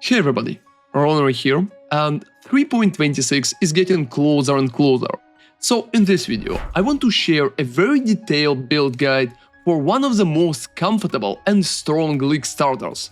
Hey everybody, ronarray here, and 3.26 is getting closer and closer. So in this video, I want to share a very detailed build guide for one of the most comfortable and strong league starters,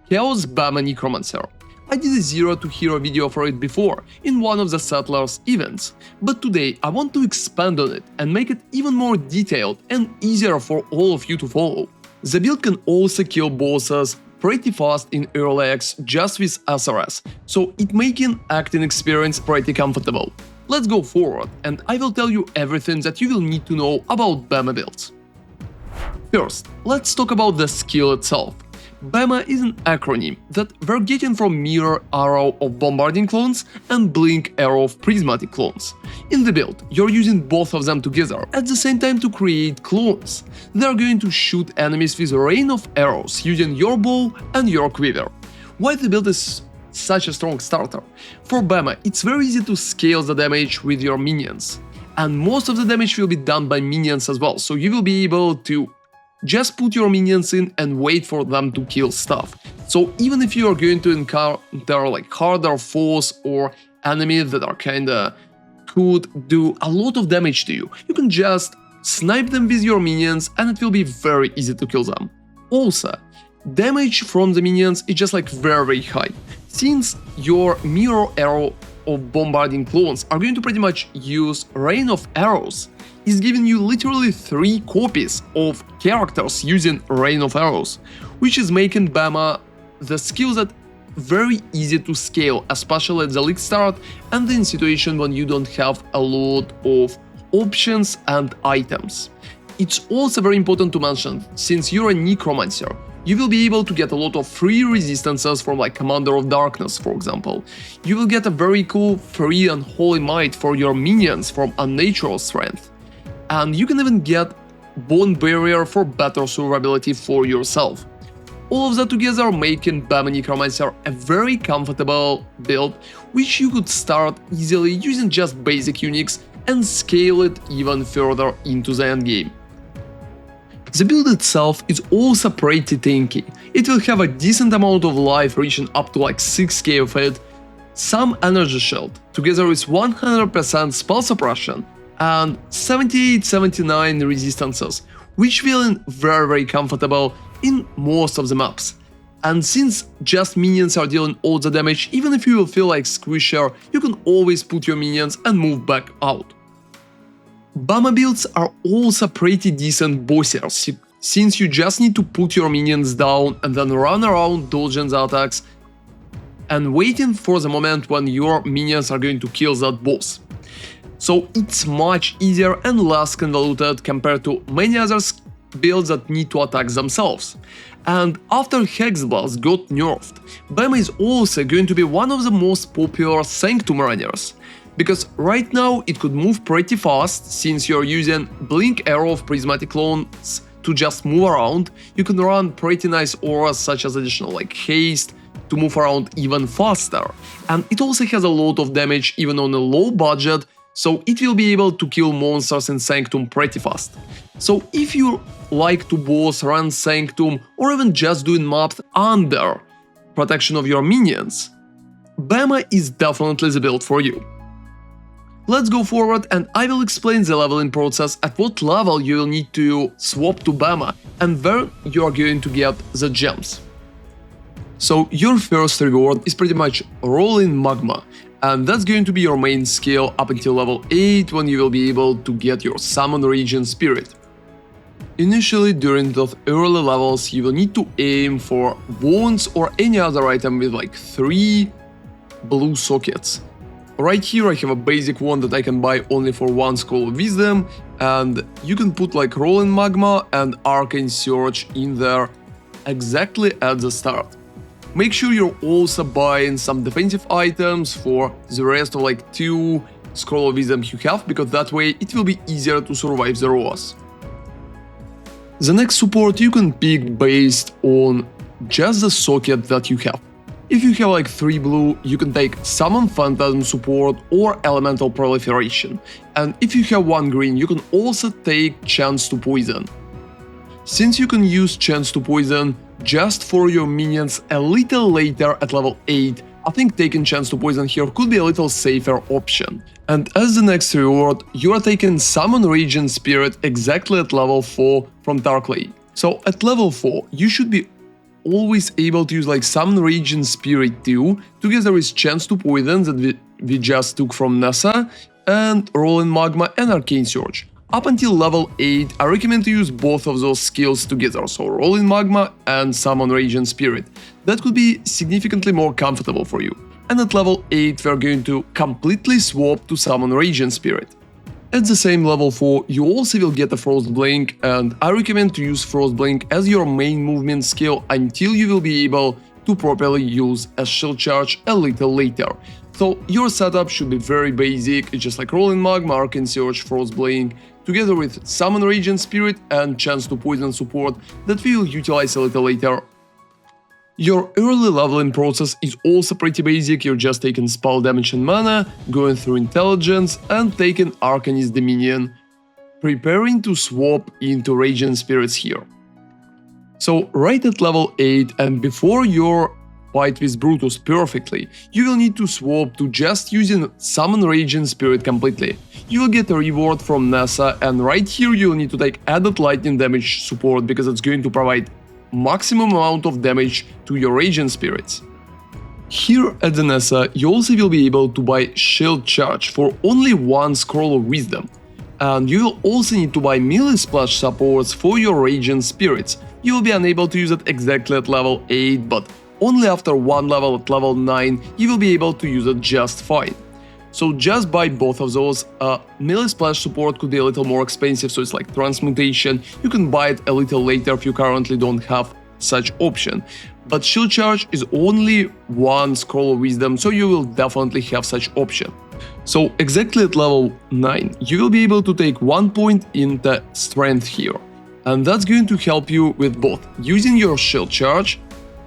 Chaos BAMA Necromancer. I did a 0 to hero video for it before, in one of the Settlers events, but today I want to expand on it and make it even more detailed and easier for all of you to follow. The build can also kill bosses pretty fast in early X just with SRS, so it making acting experience pretty comfortable. Let's go forward and I will tell you everything that you will need to know about BAMA builds. First, let's talk about the skill itself. BAMA is an acronym that we're getting from Mirror Arrow of Bombarding clones and Blink Arrow of Prismatic clones. In the build, you're using both of them together at the same time to create clones. They're going to shoot enemies with a rain of arrows using your bow and your quiver. Why the build is such a strong starter? For BAMA, it's very easy to scale the damage with your minions. And most of the damage will be done by minions as well, so you will be able to just put your minions in and wait for them to kill stuff. So even if you are going to encounter like harder foes or enemies that are kinda could do a lot of damage to you, you can just snipe them with your minions and it will be very easy to kill them. Also, damage from the minions is just like very high. Since your Mirror Arrow of Bombarding clones are going to pretty much use Rain of Arrows, is giving you literally 3 copies of characters using Rain of Arrows, which is making BAMA the skill that very easy to scale, especially at the league start and in situation when you don't have a lot of options and items. It's also very important to mention, since you're a Necromancer, you will be able to get a lot of free resistances from like Commander of Darkness, for example. You will get a very cool free Unholy Might for your minions from Unnatural Strength. And you can even get Bone Barrier for better survivability for yourself. All of that together making BAMA Necromancer a very comfortable build, which you could start easily using just basic uniques and scale it even further into the endgame. The build itself is also pretty tanky. It will have a decent amount of life reaching up to like 6k of it, some energy shield, together with 100% spell suppression, and 78-79 resistances, which feeling very comfortable in most of the maps. And since just minions are dealing all the damage, even if you will feel like squisher, you can always put your minions and move back out. BAMA builds are also pretty decent bossers, since you just need to put your minions down and then run around dodging the attacks and waiting for the moment when your minions are going to kill that boss. So it's much easier and less convoluted compared to many other builds that need to attack themselves. And after Hexblast got nerfed, BAMA is also going to be one of the most popular Sanctum runners, because right now it could move pretty fast, since you're using Blink Arrow of Prismatic clones to just move around. You can run pretty nice auras such as additional like haste to move around even faster, and it also has a lot of damage even on a low budget, so it will be able to kill monsters in Sanctum pretty fast. So if you like to boss run Sanctum or even just doing maps under protection of your minions, BAMA is definitely the build for you. Let's go forward and I will explain the leveling process, at what level you will need to swap to BAMA and where you are going to get the gems. So your first reward is pretty much Rolling Magma, and that's going to be your main skill up until level 8, when you will be able to get your Summon Regen Spirit. Initially, during those early levels, you will need to aim for Wounds or any other item with like 3 blue sockets. Right here I have a basic one that I can buy only for 1 Scroll of Wisdom, and you can put like Rolling Magma and Arcane Surge in there exactly at the start. Make sure you're also buying some defensive items for the rest of like 2 Scroll of Wisdom you have, because that way it will be easier to survive the ROAS. The next support you can pick based on just the socket that you have. If you have like 3 blue, you can take Summon Phantasm support or Elemental Proliferation, and if you have 1 green, you can also take Chance to Poison. Since you can use Chance to Poison just for your minions a little later at level 8, I think taking chance to poison here could be a little safer option. And as the next reward, you are taking Summon Raging Spirit exactly at level 4 from Darkley. So at level 4, you should be always able to use like Summon Raging Spirit 2, together with Chance to Poison that we just took from Nessa, and Rolling Magma and Arcane Surge. Up until level 8, I recommend to use both of those skills together, so Rolling Magma and Summon Raging Spirit. That could be significantly more comfortable for you. And at level 8, we're going to completely swap to Summon Raging Spirit. At the same level 4, you also will get a Frost Blink, and I recommend to use Frost Blink as your main movement skill until you will be able to properly use a Shield Charge a little later. So your setup should be very basic, it's just like Rolling Magma, Arcane Surge, Frost Blink, together with Summon Raging Spirit and Chance to Poison support that we will utilize a little later. Your early leveling process is also pretty basic, you're just taking spell damage and mana, going through intelligence and taking Arcanist Minion, preparing to swap into Raging Spirits here. So right at level 8 and before your fight with Brutus perfectly, you will need to swap to just using Summon Raging Spirit completely. You will get a reward from Nessa, and right here you will need to take added lightning damage support because it's going to provide maximum amount of damage to your Raging Spirits. Here at the Nessa, you also will be able to buy Shield Charge for only 1 Scroll of Wisdom. And you will also need to buy melee splash supports for your Raging Spirits. You will be unable to use it exactly at level 8, but only after 1 level at level 9 you will be able to use it just fine. So just buy both of those. Melee splash support could be a little more expensive, so it's like transmutation. You can buy it a little later if you currently don't have such option. But Shield Charge is only 1 Scroll of Wisdom, so you will definitely have such option. So exactly at level 9 you will be able to take 1 point into Strength here. And that's going to help you with both using your Shield Charge,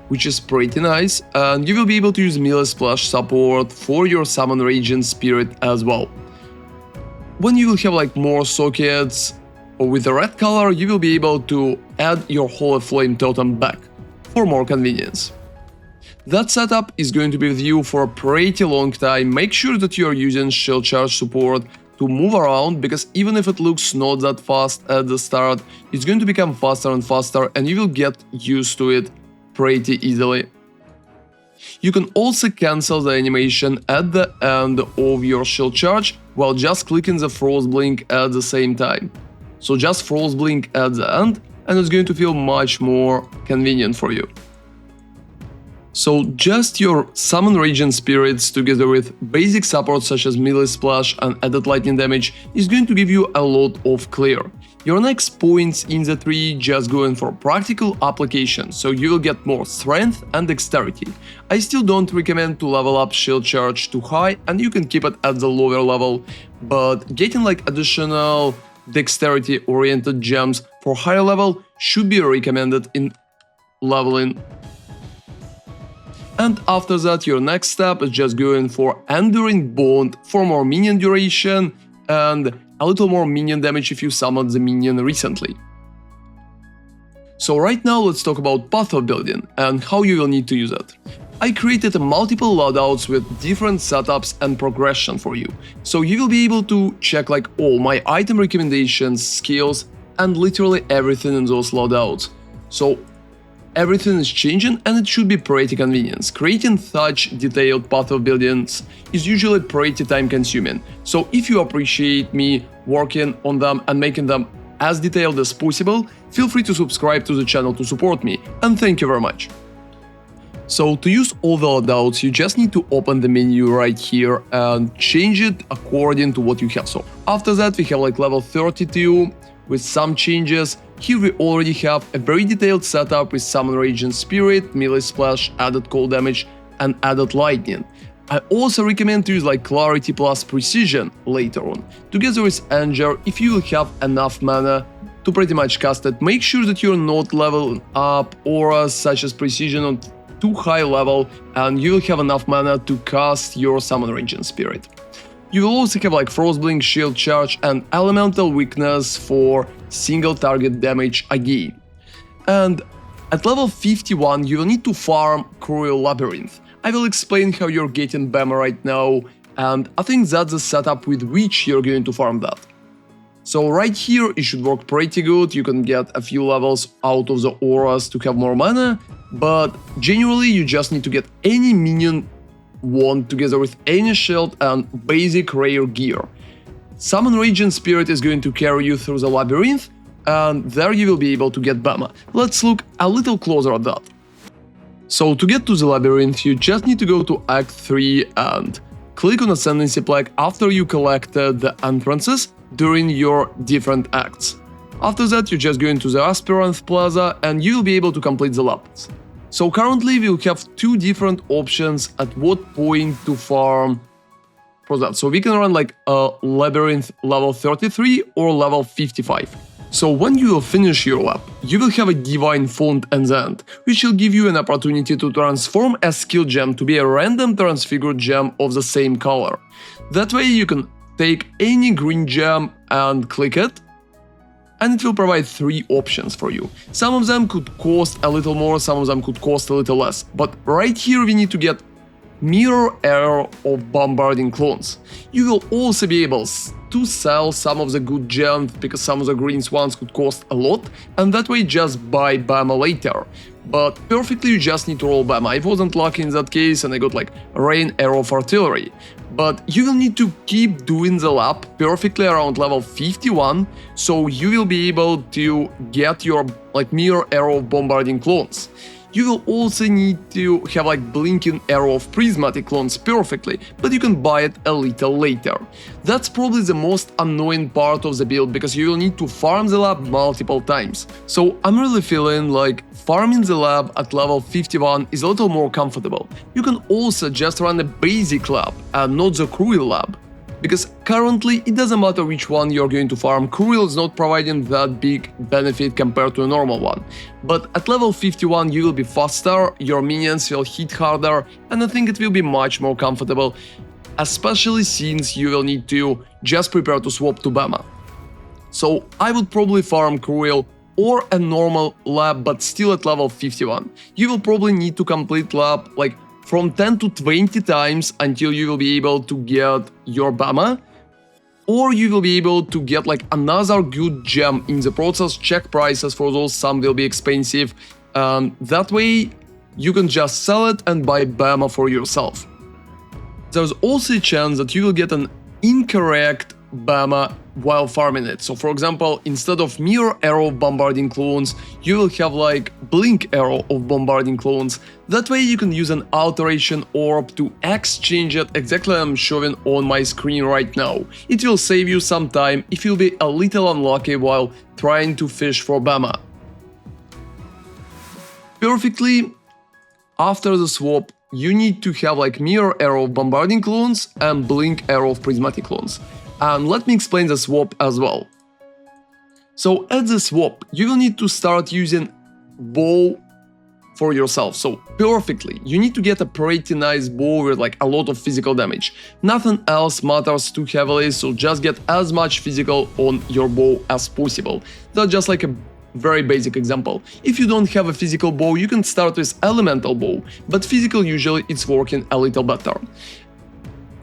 which is pretty nice, and you will be able to use melee splash support for your Summon Raging Spirit as well. When you will have like more sockets, or with the red color, you will be able to add your Holy Flame Totem back, for more convenience. That setup is going to be with you for a pretty long time. Make sure that you are using Shield Charge support to move around, because even if it looks not that fast at the start, it's going to become faster and faster, and you will get used to it pretty easily. You can also cancel the animation at the end of your Shield Charge while just clicking the Frost Blink at the same time. So just Frost Blink at the end, and it's going to feel much more convenient for you. So just your Summon Raging Spirits together with basic support such as melee splash and added lightning damage is going to give you a lot of clear. Your next points in the tree just going for practical application, so you will get more strength and dexterity. I still don't recommend to level up Shield Charge too high, and you can keep it at the lower level, but getting like additional dexterity oriented gems for higher level should be recommended in leveling. And after that, your next step is just going for Enduring Bond for more minion duration and a little more minion damage if you summoned the minion recently. So right now let's talk about Path of building and how you will need to use it. I created multiple loadouts with different setups and progression for you, so you will be able to check like all my item recommendations, skills, and literally everything in those loadouts. So everything is changing and it should be pretty convenient. Creating such detailed Path of buildings is usually pretty time consuming, so if you appreciate me working on them and making them as detailed as possible, feel free to subscribe to the channel to support me, and thank you very much. So to use all the loadouts, you just need to open the menu right here and change it according to what you have. So after that we have like level 32 with some changes. Here we already have a very detailed setup with Summon Raging Spirit, melee splash, added cold damage, and added lightning. I also recommend to use like Clarity plus Precision later on, together with Anger if you will have enough mana to pretty much cast it. Make sure that you're not leveling up auras such as Precision on too high level, and you will have enough mana to cast your Summon Raging Spirit. You will also have like Frostblink, Shield Charge, and Elemental Weakness for single target damage again. And At level 51 you will need to farm QoL Labyrinth. I will explain how you're getting BAMA right now, and I think that's the setup with which you're going to farm that. So right here it should work pretty good, you can get a few levels out of the auras to have more mana, but generally you just need to get any minion wand together with any shield and basic rare gear. Summon Raging Spirit is going to carry you through the labyrinth, and there you will be able to get BAMA. Let's look a little closer at that. So to get to the labyrinth you just need to go to Act 3 and click on Ascendancy plaque after you collected the entrances during your different acts. After that you just go into the Aspirant Plaza and you will be able to complete the labs. So currently we'll have two different options at what point to farm for that. So we can run like a labyrinth level 33 or level 55. So when you will finish your lab, you will have a divine font at the end, which will give you an opportunity to transform a skill gem to be a random transfigured gem of the same color. That way you can take any green gem and click it, and it will provide three options for you. Some of them could cost a little more, some of them could cost a little less, but right here we need to get Mirror Arrow of Bombarding clones. You will also be able to sell some of the good gems, because some of the green ones could cost a lot, and that way just buy BAMA later. But perfectly you just need to roll BAMA. I wasn't lucky in that case and I got like Rain Arrow of Artillery. But you will need to keep doing the lab perfectly around level 51, so you will be able to get your like Mirror Arrow of Bombarding clones. You will also need to have like Blinking Arrow of Prismatic clones perfectly, but you can buy it a little later. That's probably the most annoying part of the build, because you will need to farm the lab multiple times. So I'm really feeling like farming the lab at level 51 is a little more comfortable. You can also just run a basic lab and not the QoL lab, because currently it doesn't matter which one you're going to farm, QoL is not providing that big benefit compared to a normal one. But at level 51 you will be faster, your minions will hit harder, and I think it will be much more comfortable, especially since you will need to just prepare to swap to BAMA. So I would probably farm QoL or a normal lab, but still at level 51. You will probably need to complete lab like from 10 to 20 times until you will be able to get your BAMA, or you will be able to get like another good gem in the process. Check prices for those, some will be expensive. That way you can just sell it and buy BAMA for yourself. There's also a chance that you will get an incorrect BAMA while farming it. So for example, instead of Mirror Arrow of Bombarding clones, you will have like Blink Arrow of Bombarding clones. That way you can use an alteration orb to exchange it exactly as I'm showing on my screen right now. It will save you some time if you'll be a little unlucky while trying to fish for BAMA. Perfectly, after the swap, you need to have like Mirror Arrow of Bombarding clones and Blink Arrow of Prismatic clones. And let me explain the swap as well. So at the swap, you will need to start using bow for yourself. So perfectly, you need to get a pretty nice bow with like a lot of physical damage. Nothing else matters too heavily, so just get as much physical on your bow as possible. That's just like a very basic example. If you don't have a physical bow, you can start with elemental bow, but physical usually it's working a little better.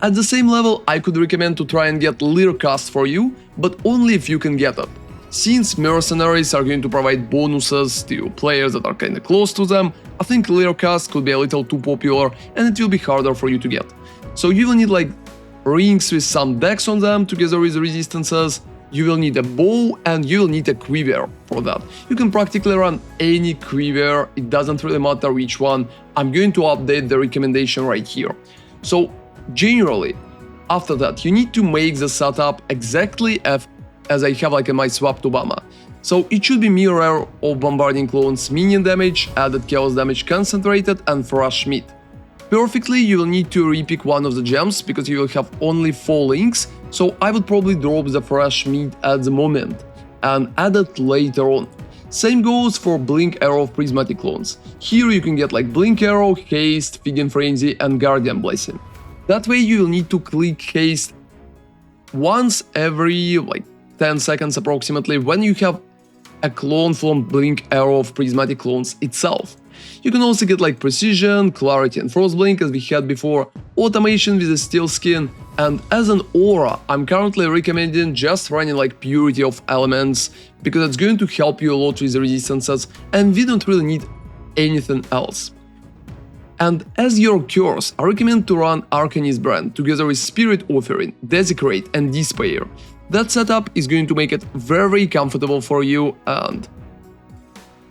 At the same level, I could recommend to try and get Leer cast for you, but only if you can get it. Since mercenaries are going to provide bonuses to players that are kinda close to them, I think Leer cast could be a little too popular and it will be harder for you to get. So you will need like rings with some dex on them together with resistances, you will need a bow and you will need a quiver for that. You can practically run any quiver, it doesn't really matter which one. I'm going to update the recommendation right here. So generally, after that, you need to make the setup exactly as I have like in my swap to BAMA. So it should be Mirror Arrow of Bombarding clones, minion damage, added chaos damage concentrated, and fresh meat. Perfectly, you will need to repick one of the gems, because you will have only 4 links, so I would probably drop the fresh meat at the moment and add it later on. Same goes for Blink Arrow of Prismatic clones. Here you can get like Blink Arrow, Haste, Feeding Frenzy, and Guardian Blessing. That way you will need to click Haste once every like 10 seconds approximately when you have a clone from Blink Arrow of Prismatic Clones itself. You can also get like Precision, Clarity and Frostblink as we had before, Automation with a Steel Skin, and as an aura, I'm currently recommending just running like Purity of Elements, because it's going to help you a lot with the resistances, and we don't really need anything else. And as your curse, I recommend to run Arcanist Brand together with Spirit Offering, Desecrate and Despair. That setup is going to make it very comfortable for you, and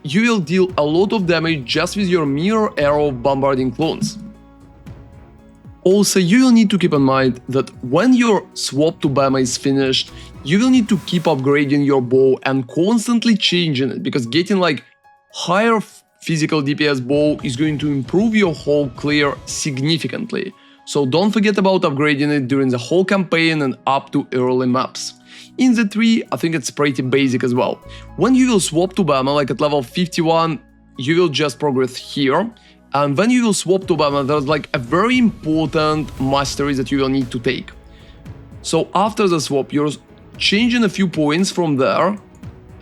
you will deal a lot of damage just with your Mirror Arrow Bombarding clones. Also, you will need to keep in mind that when your swap to BAMA is finished, you will need to keep upgrading your bow and constantly changing it, because getting like higher physical DPS bow is going to improve your whole clear significantly. So don't forget about upgrading it during the whole campaign and up to early maps. In the 3, I think it's pretty basic as well. When you will swap to BAMA, like at level 51, you will just progress here. And when you will swap to BAMA, there's like a very important mastery that you will need to take. So after the swap, you're changing a few points from there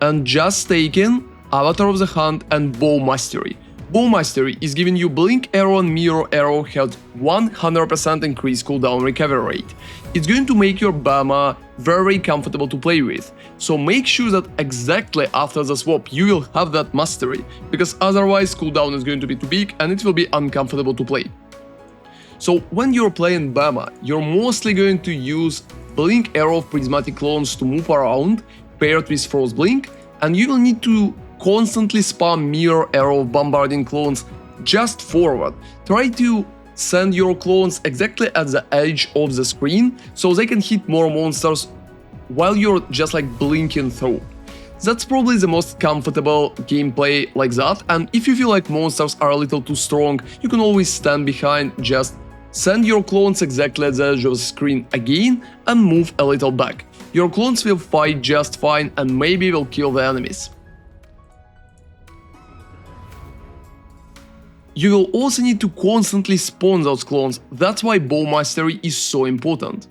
and just taking Avatar of the Hunt and Bow Mastery. Bow Mastery is giving you Blink Arrow and Mirror Arrow has 100% increased cooldown recovery rate. It's going to make your BAMA very comfortable to play with, so make sure that exactly after the swap you will have that mastery, because otherwise cooldown is going to be too big and it will be uncomfortable to play. So when you're playing BAMA, you're mostly going to use Blink Arrow of Prismatic Clones to move around, paired with Frostblink, and you will need to constantly spam Mirror Arrow of Bombarding clones just forward. Try to send your clones exactly at the edge of the screen so they can hit more monsters while you're just like blinking through. That's probably the most comfortable gameplay like that, and if you feel like monsters are a little too strong, you can always stand behind, just send your clones exactly at the edge of the screen again and move a little back. Your clones will fight just fine and maybe will kill the enemies. You will also need to constantly spawn those clones, that's why Bow Mastery is so important.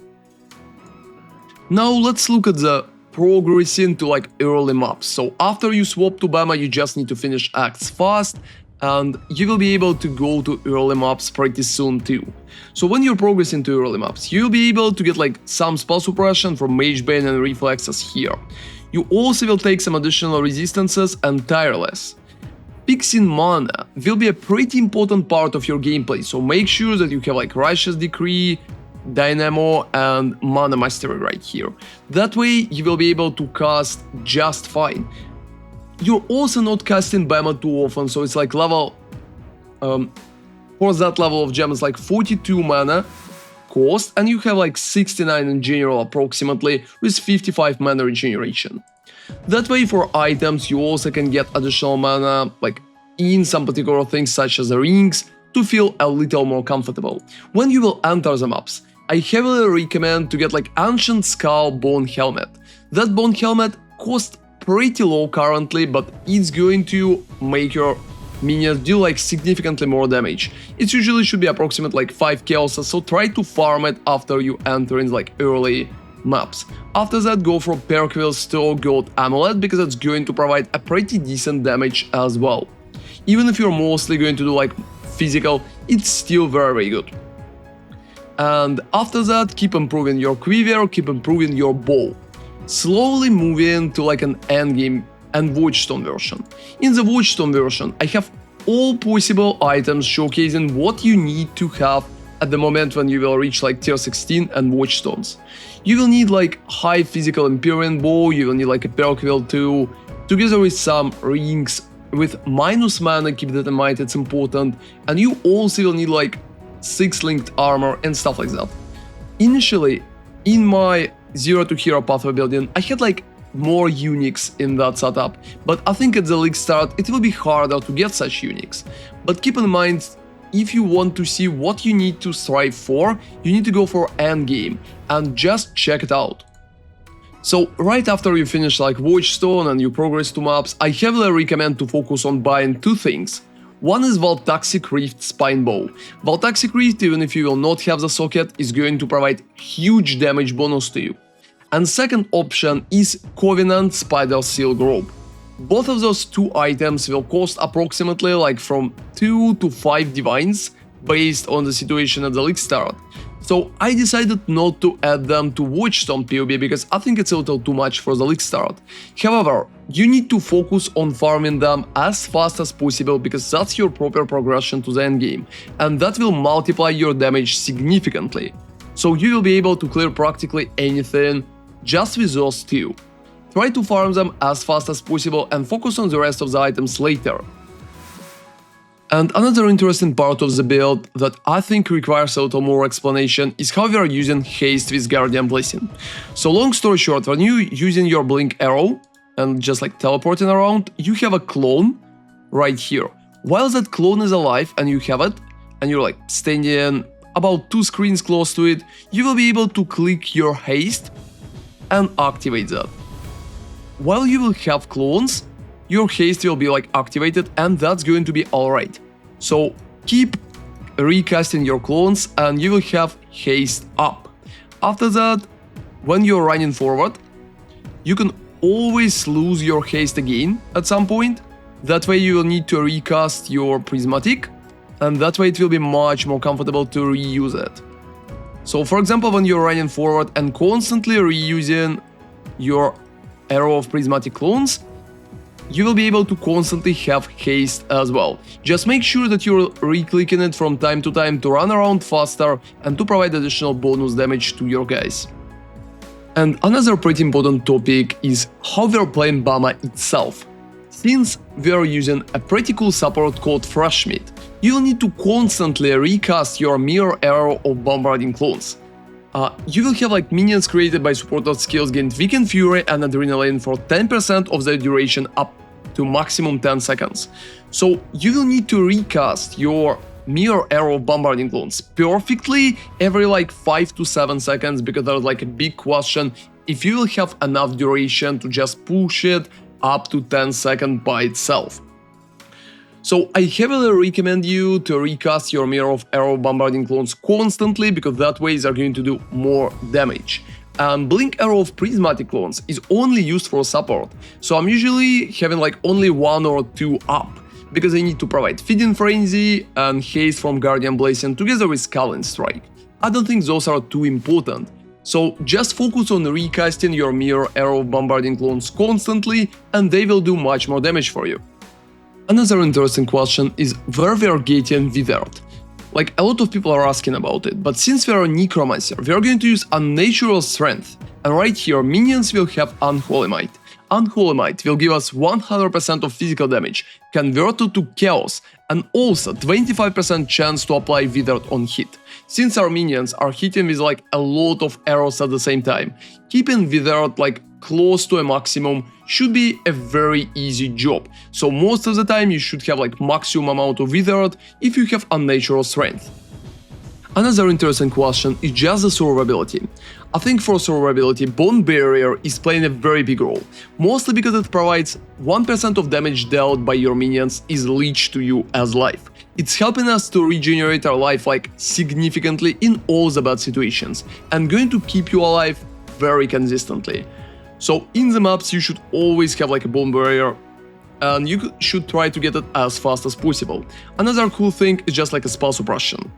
Now let's look at the progressing to like early maps. So after you swap to BAMA, you just need to finish acts fast, and you will be able to go to early maps pretty soon too. So when you're progressing to early maps, you'll be able to get like some spell suppression from Mage Bane and Reflexes here. You also will take some additional resistances and Tireless. Fixing mana will be a pretty important part of your gameplay, so make sure that you have like Righteous Decree, Dynamo and Mana Mastery right here. That way you will be able to cast just fine. You're also not casting BAMA too often, so it's like level... for that level of gem, it's like 42 mana cost, and you have like 69 in general approximately, with 55 mana regeneration. That way for items you also can get additional mana, like in some particular things such as the rings, to feel a little more comfortable. When you will enter the maps, I heavily recommend to get like Ancient Skull Bone Helmet. That Bone Helmet costs pretty low currently, but it's going to make your minions deal like significantly more damage. It usually should be approximate like 5 chaoses, so try to farm it after you enter in like early maps. After that, go for Perquil Still Gold Amulet, because it's going to provide a pretty decent damage as well. Even if you're mostly going to do like physical, it's still very good. And after that, keep improving your quiver, keep improving your bow. Slowly moving to like an endgame and Watchstone version. In the Watchstone version, I have all possible items showcasing what you need to have at the moment when you will reach like tier 16 and Watchstones. You will need like high physical Empyrean bow, you will need like a Perquil too, together with some rings with minus mana, keep that in mind, it's important, and you also will need like 6 linked armor and stuff like that. Initially, in my 0 to hero pathway building, I had like more uniques in that setup, but I think at the league start it will be harder to get such uniques. But keep in mind, if you want to see what you need to strive for, you need to go for endgame and just check it out. So right after you finish like Watchstone and you progress to maps, I heavily recommend to focus on buying 2 things. One is Valtaxic Rift Spine Bow. Valtaxic Rift, even if you will not have the socket, is going to provide huge damage bonus to you. And second option is Covenant Spider Seal Robe. Both of those two items will cost approximately like from 2 to 5 divines based on the situation at the league start. So I decided not to add them to Watchstone PoB because I think it's a little too much for the league start. However, you need to focus on farming them as fast as possible because that's your proper progression to the endgame, and that will multiply your damage significantly. So you will be able to clear practically anything just with those two. Try to farm them as fast as possible and focus on the rest of the items later. And another interesting part of the build that I think requires a little more explanation is how we are using haste with Guardian Blessing. So long story short, when you're using your blink arrow and just like teleporting around, you have a clone right here. While that clone is alive and you have it, and you're like standing about 2 screens close to it, you will be able to click your haste and activate that. While you will have clones, your haste will be like activated, and that's going to be alright. So keep recasting your clones and you will have haste up. After that, when you're running forward, you can always lose your haste again at some point. That way you will need to recast your prismatic, and that way it will be much more comfortable to reuse it. So for example, when you're running forward and constantly reusing your arrow of prismatic clones, you will be able to constantly have haste as well. Just make sure that you're re-clicking it from time to time to run around faster and to provide additional bonus damage to your guys. And another pretty important topic is how we're playing BAMA itself. Since we're using a pretty cool support called Freshmeat, you'll need to constantly recast your mirror arrow of bombarding clones. You will have like minions created by supported skills gain Weakened Fury and Adrenaline for 10% of their duration up to maximum 10 seconds. So you will need to recast your mirror arrow of bombarding clones perfectly every like 5 to 7 seconds, because there's like a big question if you will have enough duration to just push it up to 10 seconds by itself. So I heavily recommend you to recast your mirror of arrow bombarding clones constantly, because that way they're going to do more damage. And blink arrow of prismatic clones is only used for support, so I'm usually having like only 1 or 2 up, because I need to provide Feeding Frenzy and haste from Guardian Blessing together with Scalding Strike. I don't think those are too important. So just focus on recasting your mirror arrow of bombarding clones constantly, and they will do much more damage for you. Another interesting question is where we are getting Withered. Like, a lot of people are asking about it, but since we are a Necromancer, we are going to use Unnatural Strength, and right here minions will have Unholy Might. Unholy Might will give us 100% of physical damage, converted to Chaos, and also 25% chance to apply Withered on hit. Since our minions are hitting with like a lot of arrows at the same time, keeping Withered like close to a maximum should be a very easy job. So most of the time you should have like maximum amount of Withered if you have Unnatural Strength. Another interesting question is just the survivability. I think for survivability, Bone Barrier is playing a very big role, mostly because it provides 1% of damage dealt by your minions is leached to you as life. It's helping us to regenerate our life like significantly in all the bad situations, and going to keep you alive very consistently. So in the maps you should always have like a Bone Barrier, and you should try to get it as fast as possible. Another cool thing is just like a spell suppression.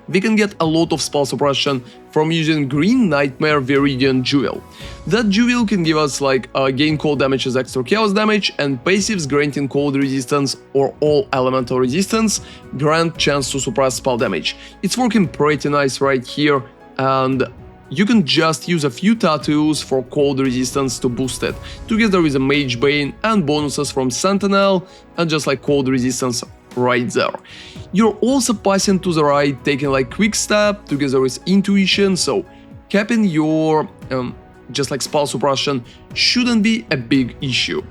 We can get a lot of spell suppression from using Green Nightmare Viridian Jewel. That jewel can give us like gain cold damage as extra chaos damage, and passives granting cold resistance or all elemental resistance grant chance to suppress spell damage. It's working pretty nice right here, and you can just use a few tattoos for cold resistance to boost it, together with a Mage Bane and bonuses from Sentinel and just like cold resistance right there. You're also passing to the right, taking like Quick Step together with Intuition, so capping your just like spell suppression shouldn't be a big issue.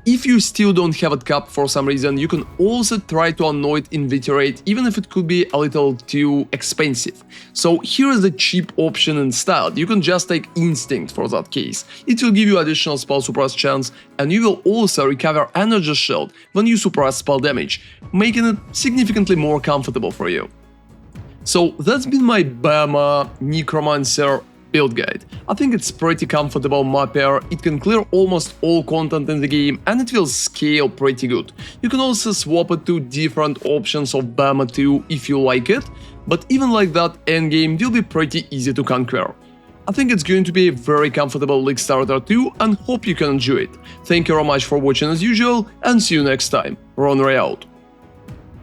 If you still don't have it capped for some reason, you can also try to Annoyed Invitorate, even if it could be a little too expensive. So here is a cheap option instead. You can just take Instinct for that case. It will give you additional spell suppress chance, and you will also recover Energy Shield when you suppress spell damage, making it significantly more comfortable for you. So that's been my BAMA Necromancer build guide. I think it's pretty comfortable map pair, it can clear almost all content in the game and it will scale pretty good. You can also swap it to different options of BAMA 2 if you like it, but even like that, endgame will be pretty easy to conquer. I think it's going to be a very comfortable league starter too, and hope you can enjoy it. Thank you very much for watching as usual, and see you next time. ronarray out.